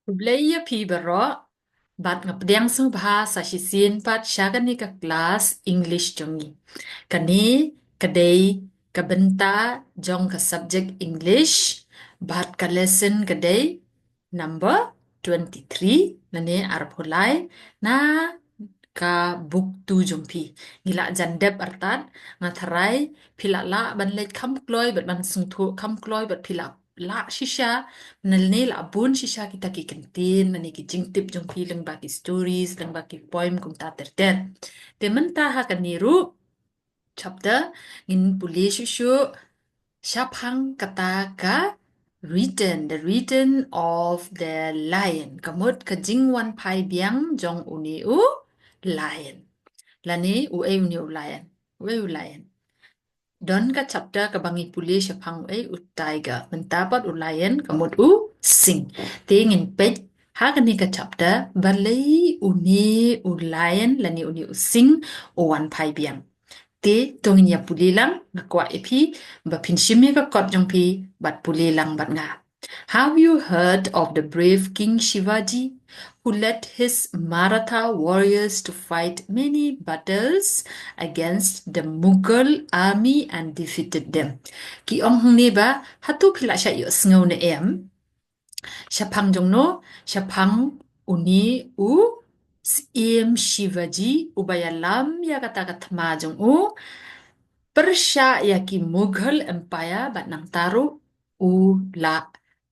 Kublaya pi baro bat ngapdiang sung bahasa shisin pat syagani ka kelas English jongi. Kani kadai ka bynta jong ka subject English bat ka lesson kadai number 23 nani arab hulai na ka book tu jongpi ngila jandep artat ngatharai phila la ban let kham kloi bat ban sung thu kham kloi bat phila la shisha nalne la bun shisha kita ki kentin nani ki jingtip jongpi leng baki stories leng baki poem kum ta ter te menta ha kan niru chapter in puli shishu shaphang kata ka written the written of the lion kamut ka jingwan pai biang jong uni u lion lani u e uni u lion u e u lion don ka chapter ka bangi puli shaphang e u tiger mentapat u lion kamut u sing ting in page ha kani ka chapter balai uni u lion lani uni u sing u wan pai biang te tongin ya pulilang ngakwa epi ba pinshimi ka kot jong pi bat pulilang bat nga. Have you heard of the brave King Shivaji who led his Maratha warriors to fight many battles against the Mughal army and defeated them? Ki ong hung ni ba hatu pila sya yo sngau na em shaphang jong no shaphang uni u siem Shivaji ubayalam ya kata katma jong u Persya yaki Mughal Empire bat nang taru u la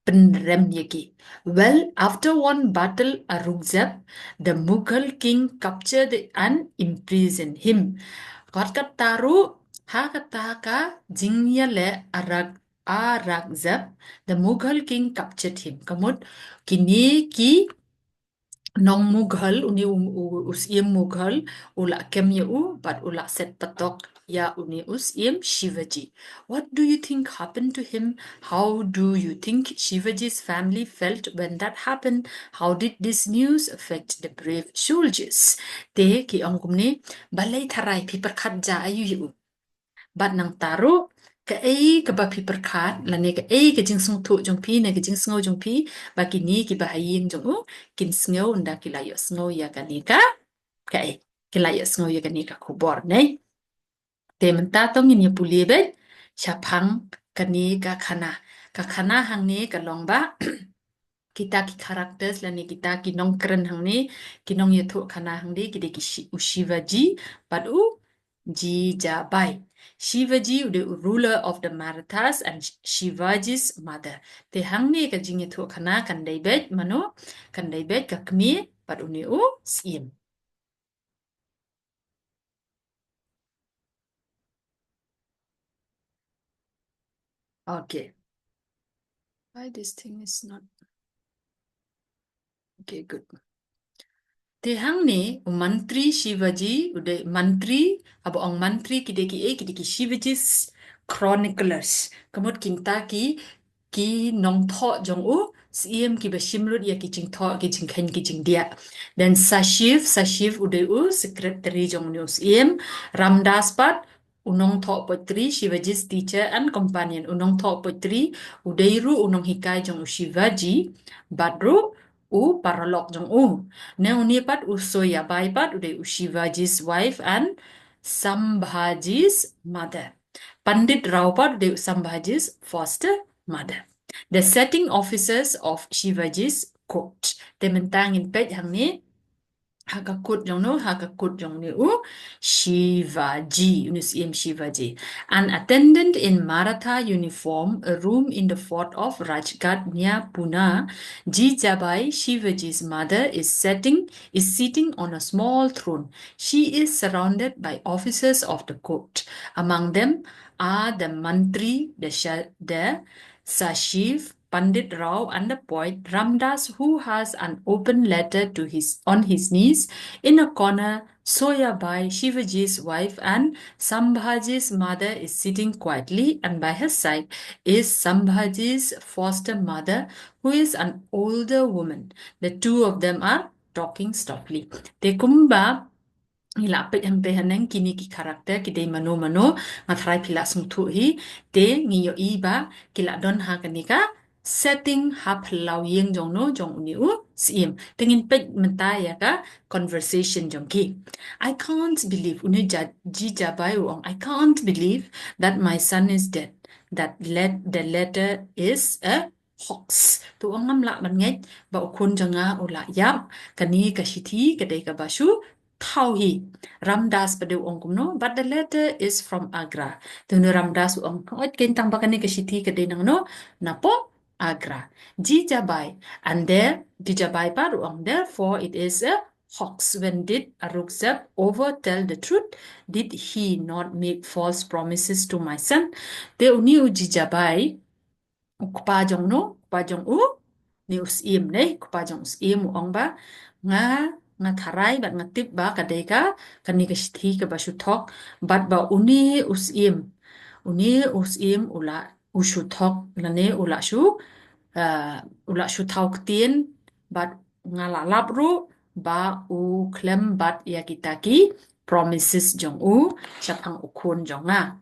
penrem yaki. Well, after one battle Aurangzeb, the Mughal king captured and imprisoned him. Kot kat taru ha kata ka jingya le Aurangzeb, the Mughal king captured him. Kamut kini ki nong Mughal uni usiem Mughal ula kem ya u but ula set patok ya uni usiem Shivaji. What do you think happened to him? How do you think Shivaji's family felt when that happened? How did this news affect the brave soldiers? Te ki ongkum ni balai tharai pi perkhat ja ayu yu. Bat nang taru ka ei ka ba pi perkhat lani ka ei ka jingshengthuh jong pi na ka jingsngewthuh jong pi baki ni ki ba haying jong u kin sngeu nda ki la yo sngeu ya ka ni ka ei ki la yo sngeu ya ka ni ka khubor nei te menta tong ni puli be shaphang ka ni ka khana hang ni ka long ba kita ki characters lani kita ki nongkren hang ni ki nongyothuh khana hang ni ki de ki Shivaji but u Jijabai. Shivaji, the ruler of the Marathas, and Shivaji's mother. Te hang ni ka jingïoh khana kan daibet mano kan daibet ka kmi pat uni u siem. Okay. Why this thing is not okay? Good. Te hang ni mantri Shivaji ude mantri abo ang mantri kideki Shivaji's chroniclers kamut kinta ki nong tho jong u siem ki ba shimrut ya ki jing tho ki jing khen ki jing dia then sashiv ude u secretary jong news siem ramdas pat unong tho potri Shivaji's teacher and companion unong tho potri udeiru unong hikai jong u Shivaji badru u paralog jong u ne uni pat u soyabai pat ude u Shivaji's wife and Sambhaji's mother Pandit Raupat de Sambhaji's foster mother. The setting officers of Shivaji's court. Tementang in page hang ni hakakut jong no hakakut jong ni u Shivaji unisiem Shivaji. An attendant in Maratha uniform, a room in the fort of Rajghat near Pune, Jijabai, Shivaji's mother, is sitting on a small throne. She is surrounded by officers of the court. Among them are the mantri, the Sashiv, Pandit Rao, and the poet Ramdas, who has an open letter on his knees. In a corner, Soyabai, Shivaji's wife, and Sambhaji's mother is sitting quietly, and by her side is Sambhaji's foster mother, who is an older woman. The two of them are talking softly. Tekumba ngilapit ang tehaneng kini ki karakter ki day mano ngatry pila sngewthuh hi te ngiyo iba kila don ha kanika setting hap lawyeng jong no jong uni u siem tengin pek mentaya ka conversation jongki. I can't believe uni jijabai uong. I can't believe that my son is dead. That the letter is a hoax. Tu ngam la man ngai ba ukun janga ula yap kani kashiti kadai ka basu thau hi ramdas padu ong kumno, but the letter is from Agra. Tu nu ramdas ong ot ken tang bakani kashiti kadai nang no napo Agra. Jijabai. And there, Jijabai paruang. Therefore, it is a hoax. When did Aurangzeb overtell the truth? Did he not make false promises to my son? Te uni u Jijabai, ukpajong no, ukpajong u, ni usim ne, ukpajong usim uong ba, nga tharai bat nga tip ba kadeka, kani kashthi ka basuthok, bat ba uni usim ula usuthok, lane ula su, ula su thau ktien bat ngalalap ru ba u khlem bat yakitaki promises jong u shaphang ukun jonga.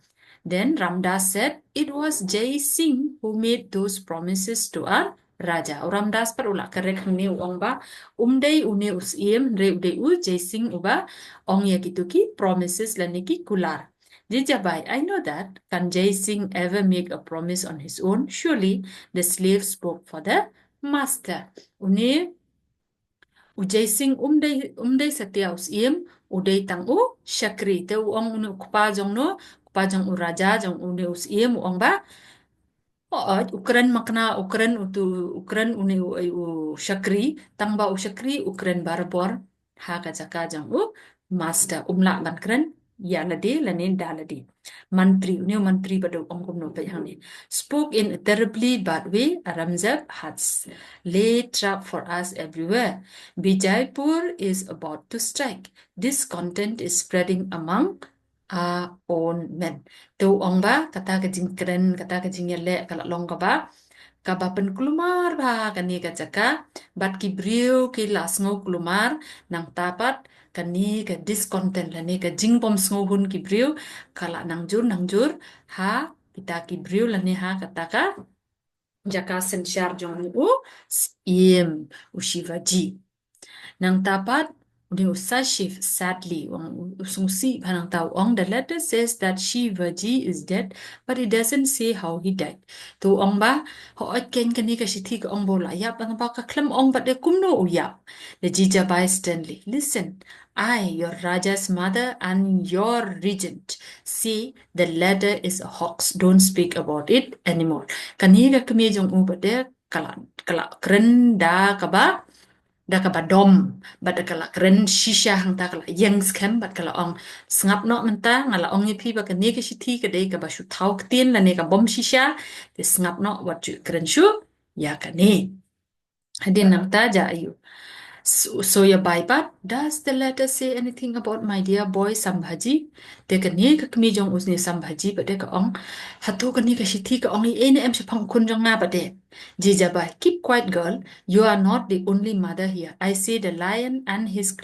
Then Ramdas said it was Jai Singh who made those promises to our Raja. Ramdas par ula correct ni uang ba umdei uni usim re udei u Jai Singh uba ong yakituki promises laniki kular. Jijabai, I know that. Can Jai Singh ever make a promise on his own? Surely the slave spoke for the master. Uni Ujai Singh umdei satia usim udei tang u shakri te uong uni kupa jong no kupa jong u raja jong uni usim uong ba Ukran makna Ukran uni u shakri tangba u shakri Ukran barbor ha kajaka jang u master umla ban kren ya ladi lanin da ladi mantri pada ongkum no payang spoke in a terribly bad way. Aurangzeb has laid trap for us everywhere. Bijaypur is about to strike. Discontent is spreading among our own men. Tu ong ba kata ke jingkren kata ke jingyele kalau long ka ba kabapen kulumar ba kani ka jaka bat ki brio ki lasngo kulumar nang tapat kani ka discontent lani ka jingpom sngo hun ki brio kala nangjur ha kita ki brio lani ha kata ka jaka sensyar jong u sim u Shivaji nang tapat uni usashif sadly usungsi bhanang tau ong the letter says that Shivaji is dead but it doesn't say how he died. Tu ong ba ho ken kani ka shithi ka ong bola yap ang ba ka khlem ong ba de kumno uyap. The Jijabai sternly, listen, I, your Raja's mother and your regent, see the letter is a hoax. Don't speak about it anymore. Kani ka kami jong u ba de kala kren da ka ba da ka ba dom bat kala kren shisha hang ta kala jingskhem bat kala ong sngap no menta ngala ong ni phi ba ka ne ka shithi ka dei ka ba shu thau ktien la ne ka bom shisha te sngap no wat chu kren shu ya ka ne hadin nang ta ja ayu. So your Baipat, does the letter say anything about my dear boy Sambhaji? Deka ni ka kami jong usni Sambhaji but deka ong hatu ka ni ka shithi ka ong ni ene em shaphang kun jong nga ba de. Jijabai, keep quiet girl. You are not the only mother here. I say the lion and his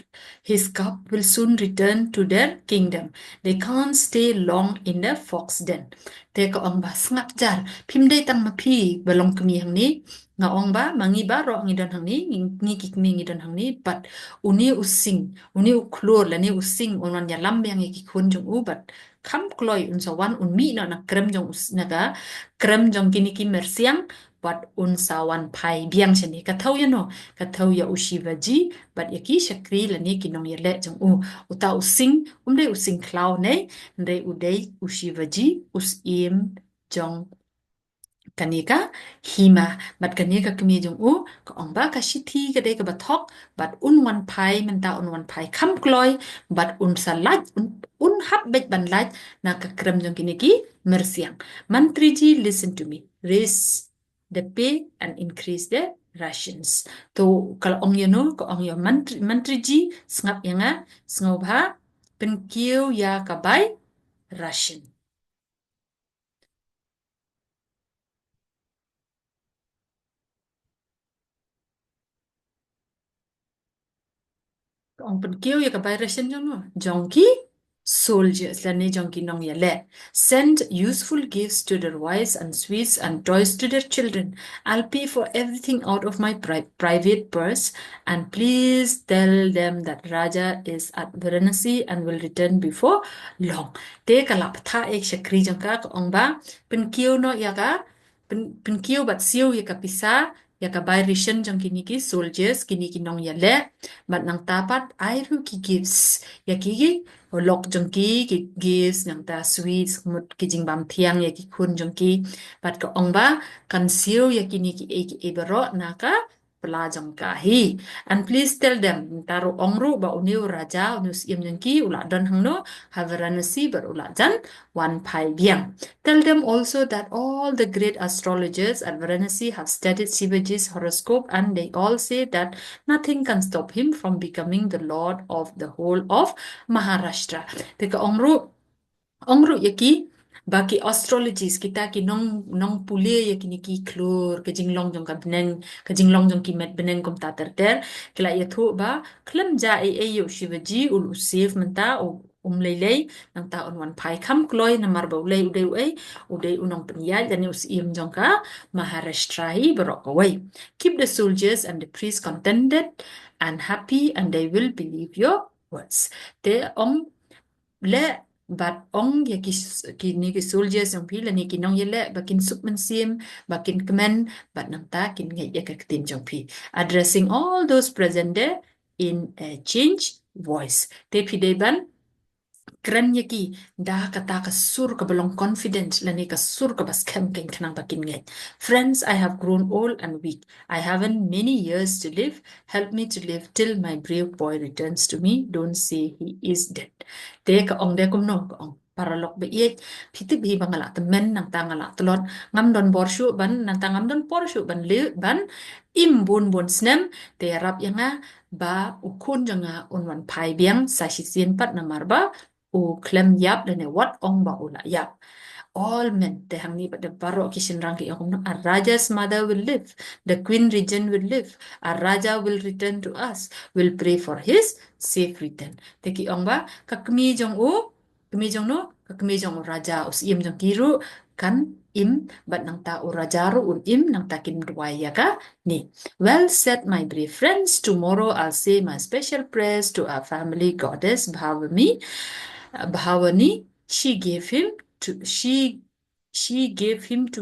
cub will soon return to their kingdom. They can't stay long in the fox den. Deka ong ba ngap jar phim dei tang ma phi balong kami hang ni nga ong ba mangi ba ro ngi don hang ni ngi kik ni ngi don hang ni but uni using uni uklor la ni using onan ya lam yang ki khun jong u but kam kloi un sawan un mi na krem jong us na ga krem jong kini ki mersiang but un sawan pai biang chani ka thau ya no ka thau ya u Shivaji but ya ki shakri la ni ki nong ya le jong u uta using khlau nei ndai u dei u Shivaji us im jong kanika hima bat kanika kami jong u ko ong ba ka shithi ka de ka bathok bat un wan pai man ta un wan pai kham kloi bat un salat un hap bet ban lat na ka krem jong kiniki mersiang mantriji listen to me raise the pay and increase the rations to kal ong you know ko ong yo mantriji sngap yanga sngoba penkiu ya ka bai ration ông bên kêu ya ka bai ration jong no jongki soldiers lani jongkynnoh yale. Send useful gifts to their wives and sweets and toys to their children. I'll pay for everything out of my private purse, and please tell them that Raja is at Varanasi and will return before long. Te kalap tha ek shakri jongka ong ba penkiu no yaka penkiu bat siu yaka pisa yaka by ration jongkini ki soldiers kini kinong yale bat nang tapat airu ki gifts yaki lok jongki ki gifts nang ta sweets mut ki jingbam thiang yaki khun jongki bat ko ong ba kan siu yakini ki e baro naka pelajang kahi. And please tell them taru ongru ba uniu raja uniu siem jongki ula don hangno Havaranasi bar ula jan wan pai biang. Tell them also that all the great astrologers at Varanasi have studied Shivaji's horoscope, and they all say that nothing can stop him from becoming the lord of the whole of Maharashtra. Teka ongru yaki baki astrologies kita ki nong pule yaki ni ki klur ke jinglong jong ka beneng ke jinglong jong ki met beneng kom ta ter kila yathu ba khlam ja e yo Shivaji ul usif menta leilei nang ta on wan pai kham kloi na mar ba udei unong penyai dan us im jong ka Maharashtra hi barok away. Keep the soldiers and the priests contented and happy, and they will believe your words. Te ong le bat ong ya ki ni ki soldiers yang pi la ni ki nong yele bakin sup Mynsiem bakin kemen bat nang ta kin ngai ya ka tin jong pi addressing all those present there in a change voice. Te pi de ban kren yaki dah kata kasur ke belong confident lani kasur ke bas kem ken kenang bakin ngai. Friends, I have grown old and weak. I haven't many years to live. Help me to live till my brave boy returns to me. Don't say he is dead. Te ka ong de kum no ka ong paralok be ye piti bi bangala temen nang tangala telot ngam don borshu ban nang tangam don borshu ban le ban im bun snem te rap yanga ba ukun janga unwan pai biang sa shi sien pat na marba u khlem yap dane wat ong ba ula yap. All men te hangni but the baro kishin rangi yong a Raja's mother will live, the Queen Regent will live, a Raja will return to us. Will pray for his safe return. Teki ong ba kakmi jong no kakmi jong Raja us im jong kiru kan im bat nang ta u Raja ru un im nang ta kin duai ya ka ni. Well said, my brave friends. Tomorrow I'll say my special prayers to our family goddess Bhavani. She gave him to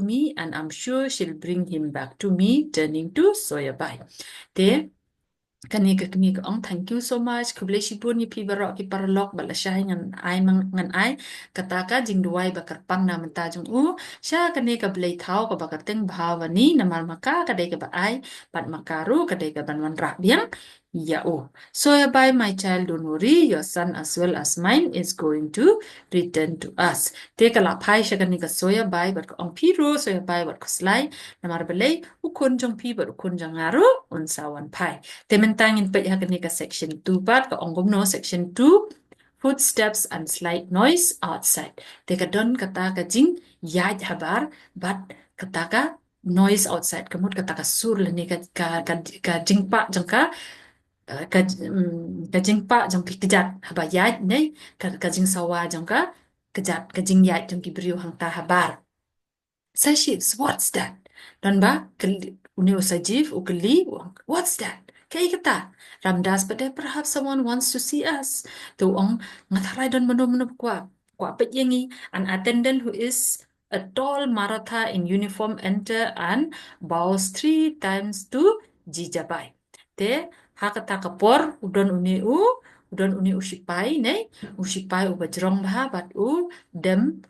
me, and I'm sure she'll bring him back to me, turning to Soyabai. There kani ka kami ka ong thank you so much kublai sipun ni pi barok ki parlok bala syai ngan ai kata ka jing duai bakar pang na menta jung sya kani ka blai thau ka bakar teng bhavani namal maka ka dai ka ba ai pat makaru ka dai ka ban wan ra biang ya so by my child, don't worry, your son as well as mine is going to return to us. Te ka la pai sya kani ka soya by bat ka ong piro soya by bat ka slai namar belai ukun jong pi bat ukun jong ngaru unsawan pai. Tementangin pa yakani ka section 2 part ka ongom no section 2 footsteps and slight noise outside. Teka don kata ka jing yaj habar but kata ka noise outside kamut kata ka sur lani ka jingpa jangka ka jingpa jang pi kejat haba yaj nei ka jing sawa jangka kejat ka jing yaj jang ki beriu hang ta habar. Sashis, what's that? Don ba uni usajif ukeli what's that? Kaya kata, Ramdas, but perhaps someone wants to see us. Tuong ngataray don mano kwa petyengi, an attendant who is a tall Maratha in uniform enter and bows 3 times to Jijabai. Te hakata kapor udon uni usipai ne usipai ubajrong bah bat udem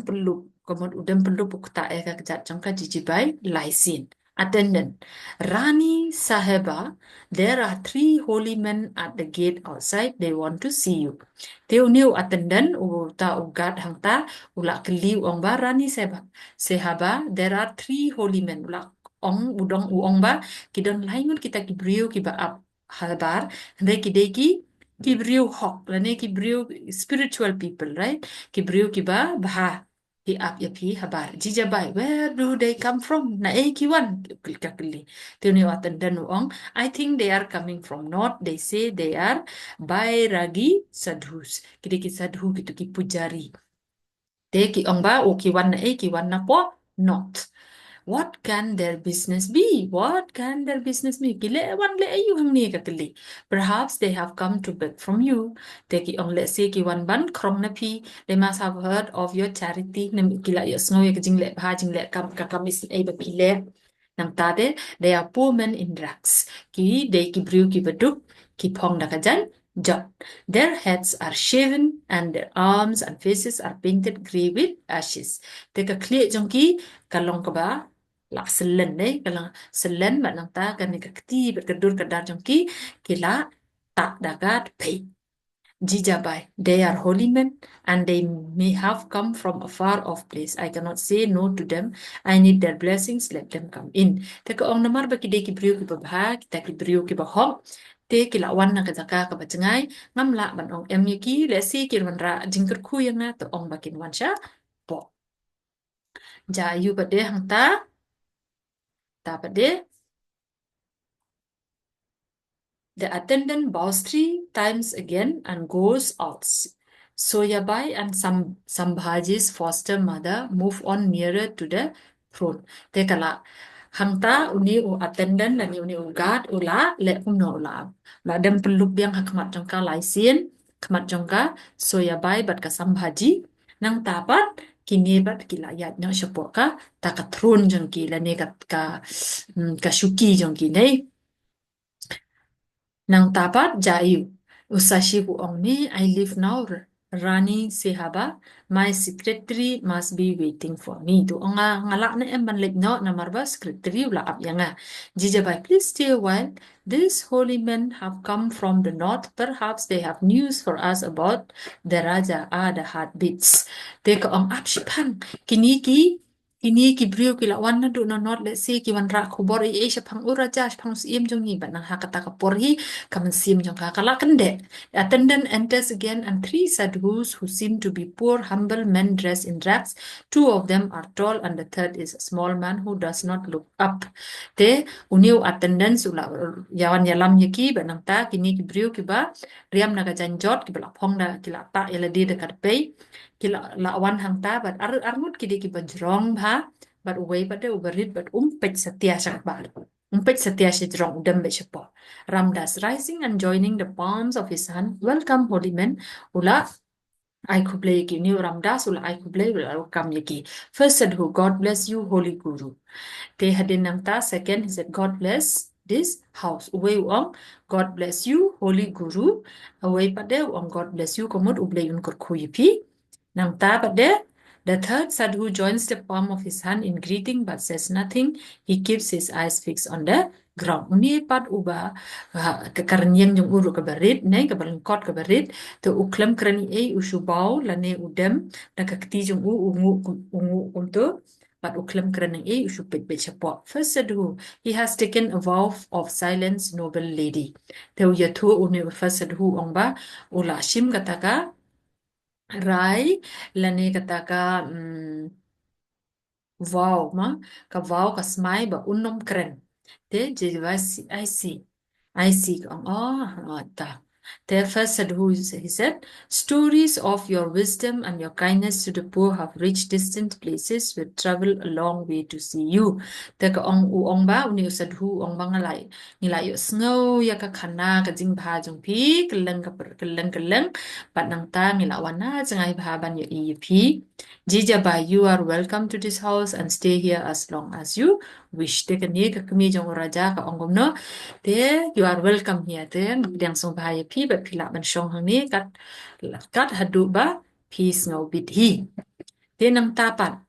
perlu kemudian udem perlu bukta eka kejat jangka Jijabai laisin. Attendant, Rani Saheba, there are 3 holy men at the gate outside. They want to see you. Teu new attendant uta ugat hangta ula keli ong ba Rani Saheba, there are 3 holy men ula ong udong uong ba kidon laingun kita kibriu kiba up halbar hande kideki kibriu hok lane kibriu spiritual people, right? Kibriu kiba bah He up ya pi habar. Jijabai, where do they come from? Na kiwan kakli. Tuni watan dan uong. I think they are coming from north. They say they are Bairagi sadhus. Kidi ki sadhu gitu ki pujari. Te ki ong ba o kiwan na kiwan na po not. What can their business be? What can their business be? Kile wan le ayu hang ni kakli. Perhaps they have come to beg from you. Te ki ong le si ki wan ban krong na pi. They must have heard of your charity. Nem kila yo snow ya jing le bha jing le kam kakam is ay ba pile. Nang tade they are poor men in rags. Ki they ki briu ki baduk ki pong na kajan jot. Their heads are shaven and their arms and faces are painted grey with ashes. Te ka kli jong ki kalong ka ba la selen deh kalau selen bat nang ta kan ni kakti bat kedur kedar jongki kila tak dagat pay Jijabai. They are holy men and they may have come from a far off place. I cannot say no to them. I need their blessings. Let them come in. Te ka ong namar baki de ki brio ki babha kita ki brio ki bahom. Te kila wan na kazaka ka bacengai ngam la ban ong em ki le si ki wan ra jingker ku yang na to ong bakin wan sha po. Ja yu ba de hang ta ba de The attendant bows 3 times again and goes out. Soyabai and Sambhaji's foster mother move on nearer to the throne. Tekala. Hangta uni u attendant dan uni u guard ula le umno ula. La dem peluk biang hakmat jongka laisin, kmat jongka Soyabai bat ka Sambhaji. Nang tapat kini bat kila yat nyang syapoka taka throne jongki la ne ka shuki jongki nei. Nang tapat jayu. Usashi ku ong ni I live now. Rani Haba. My secretary must be waiting for me. Tu onga ngalak na emban lek no na marba secretary ula ap yanga. Jijabai, please stay a while. These holy men have come from the north. Perhaps they have news for us about the Raja the heartbeats. Te ka ong ap shipang. Kini ki brio ki la wan na do na not let's say ki wan ra khubor I shaphang uraja shaphang siem jong ni ban ha kata ka porhi kaman siem jong ka kala kende. The attendant enters again and 3 sadhus who seem to be poor humble men dressed in rags. 2 of them are tall and the third is a small man who does not look up. Te uniu attendants ula yawan yalam yaki banang ta kini ki brio ki ba riam naga janjot ki bala phong da ki la ta yala di dekat pay kila lawan hang ta bat armut kidi ki bajrong bha bat uway bat de uberit bat umpet setia sak bar umpet setia sejrong udam be sepo Ramdas rising and joining the palms of his hand. Welcome holy men ula I kublai ki ni Ramdas ula I kublai ula welcome yaki. First said who God bless you holy guru. They had in Namta. Second, he said, God bless this house. Uwe uang, God bless you, holy guru. Uwe pade uang, God bless you, komod ublay unkur kuyipi. Namta pade. The third sadhu joins the palm of his hand in greeting but says nothing. He keeps his eyes fixed on the ground. Uni pat uba kekarnyang jong uru keberit, ne kebalengkot keberit. To uklem krani usubau lane udem. Na kakti jong ungu kumtu. But uklam kreneng ushupit bechapo. First sadhu, he has taken a vow of silence, noble lady. Teu yatu uni first sadhu ongba ula shim kataka rai lane kataka vow ma ka vow ka smai ba unom kren. Te jadi I see ta. The first said who he said, stories of your wisdom and your kindness to the poor have reached distant places. Will travel a long way to see you. The ka ong u ong ba uni said who ong ba nilai yo snow ya ka khana ka jing bha jong pi keleng pat nang ta wana jangai bha ban yo I pi. Jijabai, you are welcome to this house and stay here as long as you wish. Te ka ni ka kami jong raja ka ongom no. Te you are welcome here. Te yang song bahaya pi ba pila ban shong hang ni kat hadu ba pi sngau bit hi. Te nang tapat.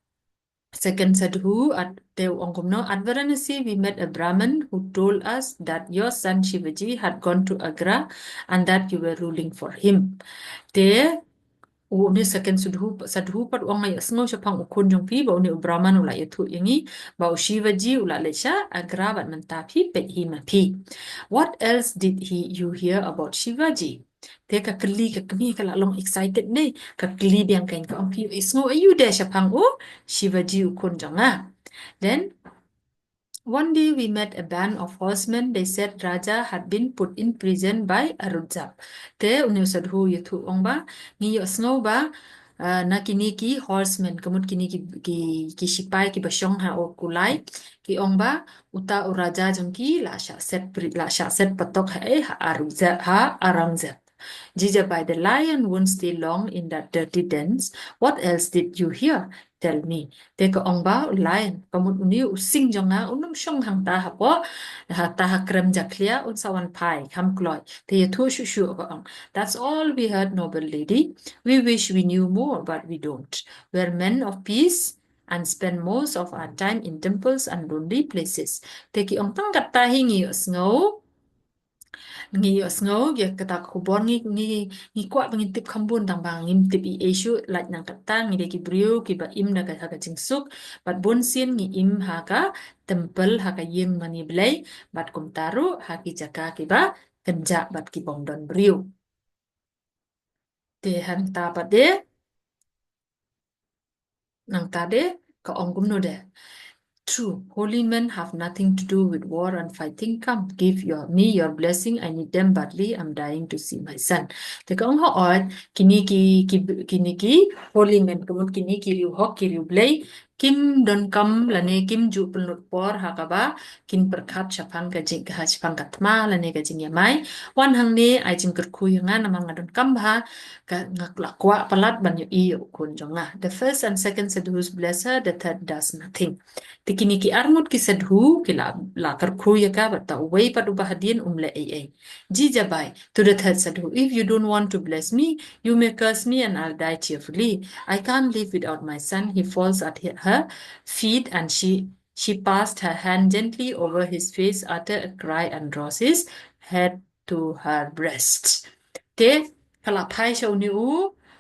Second sadhu at te ongom no at Varanasi we met a Brahmin who told us that your son Shivaji had gone to Agra and that you were ruling for him. Te uni second sadhu pat wang ay sngo shaphang ukun jong pi ba uni Brahman ula yathu yangi ba Shivaji ula lecha Agra bat manta pi pe hi ma pi. What else did you hear about Shivaji? Te ka keli ka kemi ka la long excited ni ka keli biang kain ka ong piu isngo ayu de shaphang u Shivaji ukun jonga. Then one day we met a band of horsemen. They said Raja had been put in prison by Aurangzeb. Te unyusadhu yuthu ongba ngiyo snow ba na kini ki horsemen kamut kini ki sipai ki basyong ha o kulai ki ongba uta uraja jongki la sha set patok ha Aurangzeb. Jijabai the lion won't stay long in that dirty dens. What else did you hear? Tell me. Te ka ong ba lion kamut uni using jonga unum shong hang ta ha po ta ha krem jaklia un sawan pai kam kloi te thu shu ka ong. That's all we heard, noble lady. We wish we knew more, but we don't. We're men of peace and spend most of our time in temples and lonely places. Te ki ong tang kat ta hingi snow sngewthuh ya kata kubon ngi kwa pengintip kambun tang bang ngintip I isu laj nang kata ngi de ki brio ki ba im na ka jingsuk bat bon sin ngi im ha ka tempel ha ka yeng mani blai bat kum taru ha ki jaka ki ba kenja bat ki bong don brio te han ta pa de nang ta de ka ong gum no de. True, holy men have nothing to do with war and fighting. Come, give me your blessing. I need them badly. I'm dying to see my son. Teka ang hoot, kini ki holy men kumut kini ki riu hok ki riu blay kim don kam lane kim ju penut por hakaba kin perkat shaphang ka jing ka shaphang katma lane ka jing yamai wan hang ne ai jing kerkuyangan amang adon kam ha ka ngakla kwa palat banyo I kun jonga. The first and second sadhus bless her, the third does nothing. Tikini ki armut ki sadhu ki la kerkuya ka bata way pat ubahadin umle ai. Jijabai to the third sadhu, if you don't want to bless me, you may curse me and I'll die cheerfully. I can't live without my son. He falls at her feet and she passed her hand gently over his face, uttered a cry and draws his head to her breast. Te kalapai siya uni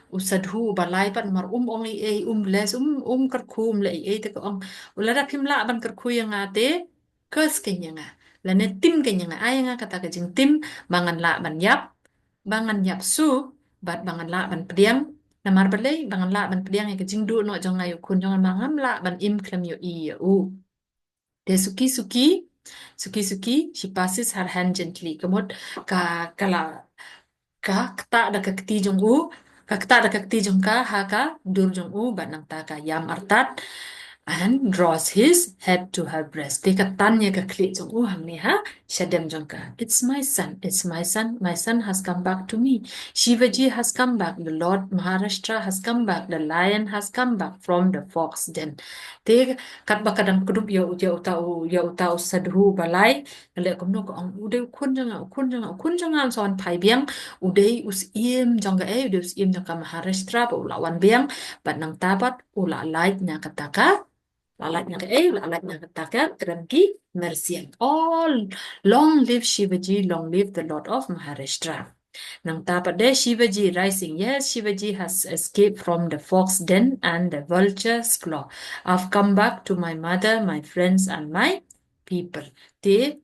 usadhu balay pan mar ong bless kerku le te ko ong ulara pimla ban kerku yang ate curse kanya nga lane tim kanya nga ay nga kata ka jing tim bangan la bangan yap su bat bangan la ban pediang namar balay bangan la ban pediang ka jing du no jong ayo kun jong mangam la ban im khlem yo I u de suki she passes her hand gently kamot kala ka kta da ka kti jong u ka kta da ka kti jong ka ha ka dur jong u ban nang ta ka yam artat and draws his head to her breast. Te ka tanya ka kli jong u hang ni ha shadem jong ka. It's my son. My son has come back to me. Shivaji has come back. The Lord Maharashtra has come back. The lion has come back from the fox den. Te kat ba kadang kudup ya utau sadhu balai le kom no ko ong ude kun janga son pai biang ude us iem janga ude us iem janga Maharashtra ba ulawan biang bat nang tabat ula light na kataka lalatnya lalatnya kataka terangki Mynsiem. All long live Shivaji, long live the Lord of Maharashtra. Nang tapat de Shivaji rising. Yes, Shivaji has escaped from the fox den and the vulture's claw. I've come back to my mother, my friends, and my people. Te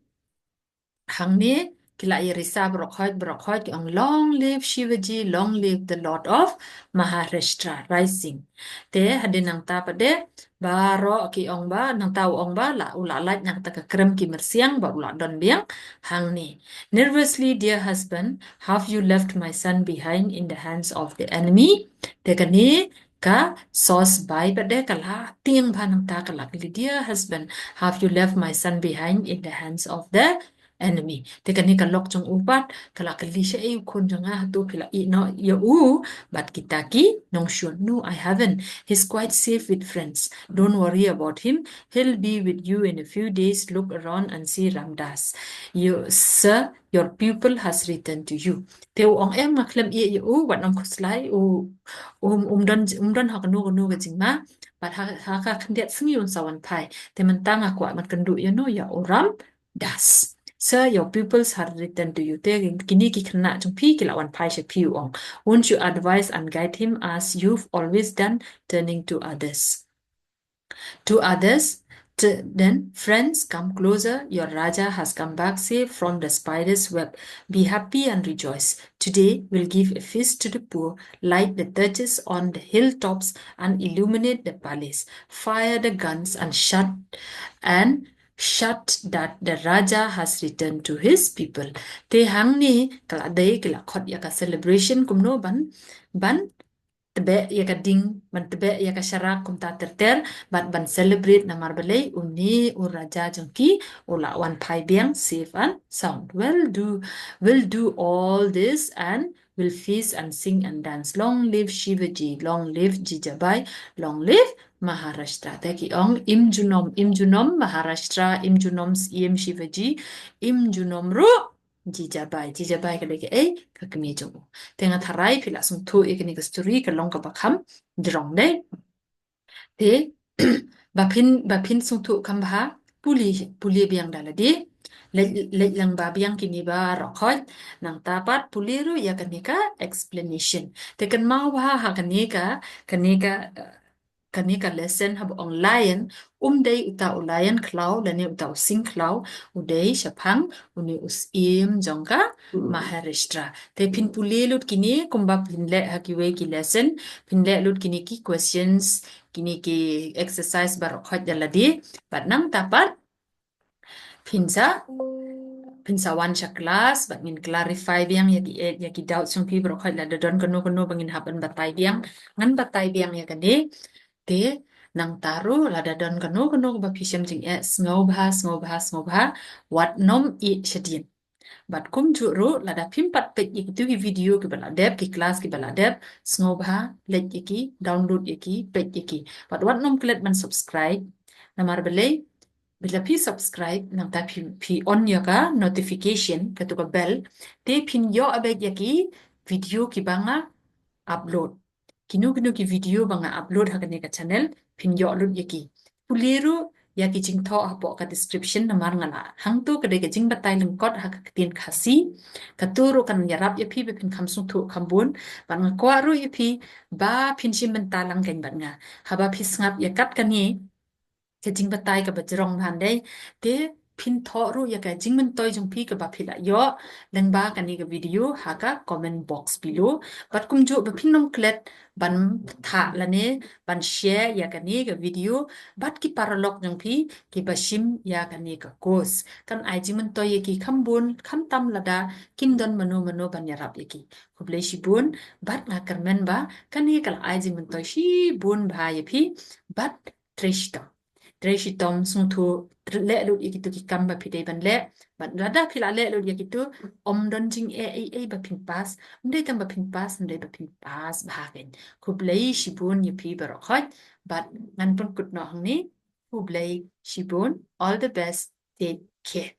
hang ni kila irisa brokhot ki ang long live Shivaji, long live the Lord of Maharashtra rising. Te hadin nang tapat de baro ki ong ba nang tau ong ba la ula lat nang taka krem ki mersiang ba ula don biang hang ni. Nervously, dear husband, have you left my son behind in the hands of the enemy? Te kani ka sos bai ba de kala tiang ba nang ta kala dear husband, have you left my son behind in the hands of the enemy? Te kani ka lok jong upat kala kali siya kun janga hatu kila no ya but kitaki nong sure no I haven't. He's quite safe with friends. Don't worry about him. He'll be with you in a few days. Look around and see Ramdas. Sir, your pupil has written to you. Teo ong em maklem wat nong kuslai umdan hakanu ga jingma but haka kandiat sengi un sawan pai. Te mentanga kwa mat kendu ya oram das. Sir, your pupils have written to you. Te kini ki kena jong pi kilawan pai she piu ong. Won't you advise and guide him as you've always done, turning to others? To others, Then, friends, come closer. Your Raja has come back safe from the spider's web. Be happy and rejoice. Today, we'll give a feast to the poor, light the torches on the hilltops, and illuminate the palace. Fire the guns and shut that the Raja has returned to his people. Te hang ni kala day kala khot yaka celebration kumno ban tebe ya ka ding ban tebe ya ka sharak kum ta terter ban celebrate na marbalay uni uraja jangki ula wan pai biang safe and sound. Will do all this and will feast and sing and dance. Long live Shivaji, long live Jijabai, long live Maharashtra. Taki ong im junom Maharashtra, im junom im Shivaji, im junom ru Jijabai kadeke kakmi jong. Tengah tharai pila sung thu ikini ka story ka long ka bakham drong dai. Te bapin sung thu kam bha puli biang daladi. Let lang ba biang kini ba rokhot nang tapat puli ru ya kanika explanation. Te kan mau ba ha kanika lesson hab online day uta ulayan khlau lani uta sing khlau uday shaphang uni usim jongka Maharashtra. Te pin pulelut kini kumba pinle hakiwe ki lesson pinle lut kini ki questions kini ki exercise barokhat jaladi bat nang tapat pinsa wan sha class bat ngin clarify biang yaki doubt sung pi barokhat la don kono bangin haban batai biang ngan batai biang ya kade te nang taru lada don kano ba pisam jing sngewthuh wat nom I shadin bat kum juru lada pimpat pet itu ki video ki baladep ki kelas ki baladep sngewthuh let ki download ki pet ki bat wat nom klet man subscribe namar belai bila pi subscribe nang ta pi on ya ka notification katuka bell te pin yo abet ki video ki banga upload kinu ki video banga upload hakane ka channel pin yo lut yaki puliru yaki jingtho hapo ka description namar ngala hangtu kade ka jing batai lengkot hak tin khasi katuru kan yarap ya pi be pin khamsung thu khambun ban nga kwaru ya pi ba pin shim talang kan ban nga haba pi ngap ya kat kani ke jing batai ka bajrong han dei te pin tho ru ya ka jing men toy jong pi ka ba phila yo leng ba kani ka video ha ka comment box below bat kum jo ba pin nom klet ban tha la ne ban share ya kani ka video bat ki paralog jong pi ki bashim ya kani ka kos kan ai jing men toy ki khambun kham tam lada kin don mano ban yarap ki kublai shi bun bat nga karmen ba kani kal ai jing men toy shi bun ba ya pi bat trishta Tresitom sung thu le lut ikitu ki kamba pide ban le ban rada phila le lut yakitu om don jing ba pin pas ndai tam ba pin pas bhagen kublai shibun yapi barokhot bat ngan pun kut no hangni kublai shibun all the best take care